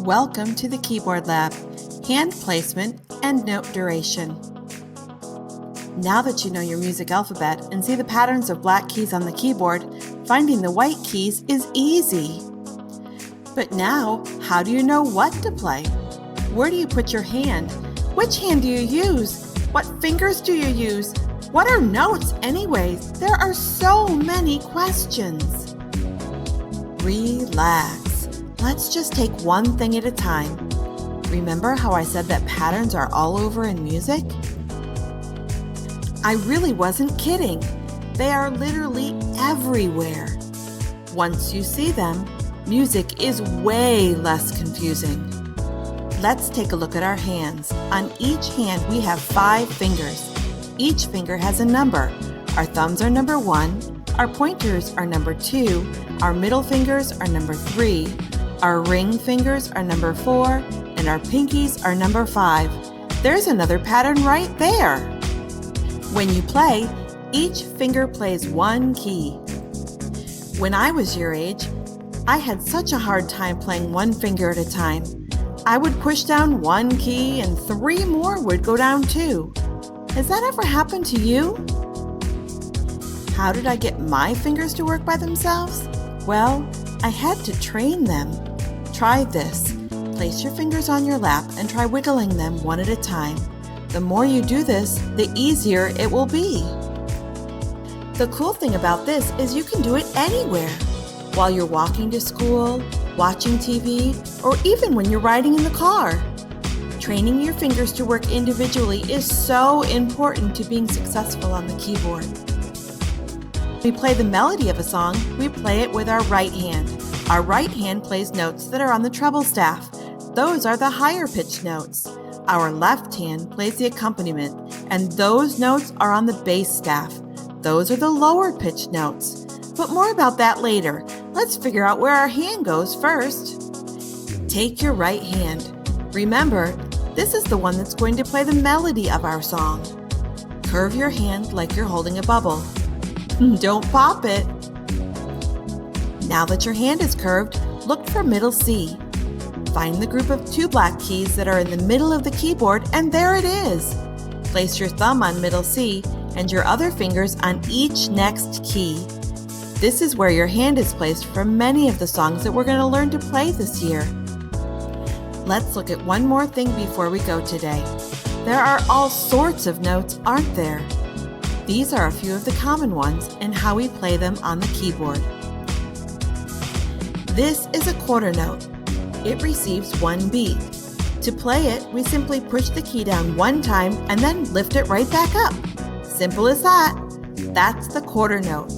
Welcome to the Keyboard Lab, hand placement and note duration. Now that you know your music alphabet and see the patterns of black keys on the keyboard, finding the white keys is easy. But now, how do you know what to play? Where do you put your hand? Which hand do you use? What fingers do you use? What are notes anyways? There are so many questions. Relax. Let's just take one thing at a time. Remember how I said that patterns are all over in music? I really wasn't kidding. They are literally everywhere. Once you see them, music is way less confusing. Let's take a look at our hands. On each hand, we have 5 fingers. Each finger has a number. Our thumbs are number 1, our pointers are number 2, our middle fingers are number 3, our ring fingers are number 4, and our pinkies are number 5. There's another pattern right there. When you play, each finger plays one key. When I was your age, I had such a hard time playing one finger at a time. I would push down one key and 3 more would go down too. Has that ever happened to you? How did I get my fingers to work by themselves? Well, I had to train them. Try this. Place your fingers on your lap and try wiggling them one at a time. The more you do this, the easier it will be. The cool thing about this is you can do it anywhere. While you're walking to school, watching TV, or even when you're riding in the car. Training your fingers to work individually is so important to being successful on the keyboard. When we play the melody of a song, we play it with our right hand. Our right hand plays notes that are on the treble staff. Those are the higher pitched notes. Our left hand plays the accompaniment, and those notes are on the bass staff. Those are the lower pitched notes. But more about that later. Let's figure out where our hand goes first. Take your right hand. Remember, this is the one that's going to play the melody of our song. Curve your hand like you're holding a bubble. Don't pop it. Now that your hand is curved, look for middle C. Find the group of 2 black keys that are in the middle of the keyboard, and there it is. Place your thumb on middle C and your other fingers on each next key. This is where your hand is placed for many of the songs that we're going to learn to play this year. Let's look at one more thing before we go today. There are all sorts of notes, aren't there? These are a few of the common ones and how we play them on the keyboard. This is a quarter note. It receives 1 beat. To play it, we simply push the key down 1 time and then lift it right back up. Simple as that. That's the quarter note.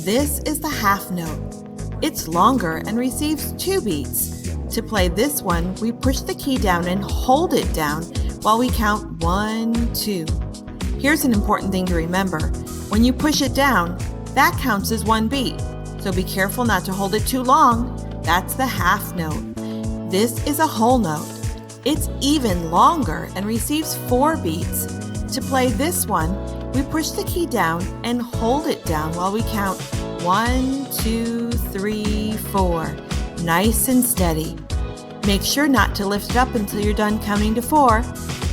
This is the half note. It's longer and receives 2 beats. To play this one, we push the key down and hold it down while we count 1, 2. Here's an important thing to remember. When you push it down, that counts as 1 beat. So be careful not to hold it too long. That's the half note. This is a whole note. It's even longer and receives 4 beats. To play this one, we push the key down and hold it down while we count 1, 2, 3, 4. Nice and steady. Make sure not to lift it up until you're done counting to 4.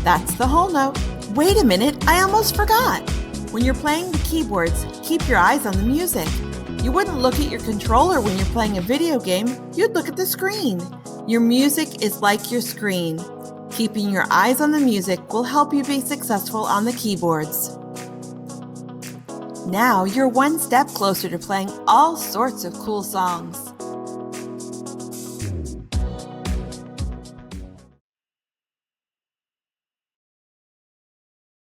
That's the whole note. Wait a minute, I almost forgot. When you're playing the keyboards, keep your eyes on the music. You wouldn't look at your controller when you're playing a video game, you'd look at the screen. Your music is like your screen. Keeping your eyes on the music will help you be successful on the keyboards. Now you're one step closer to playing all sorts of cool songs.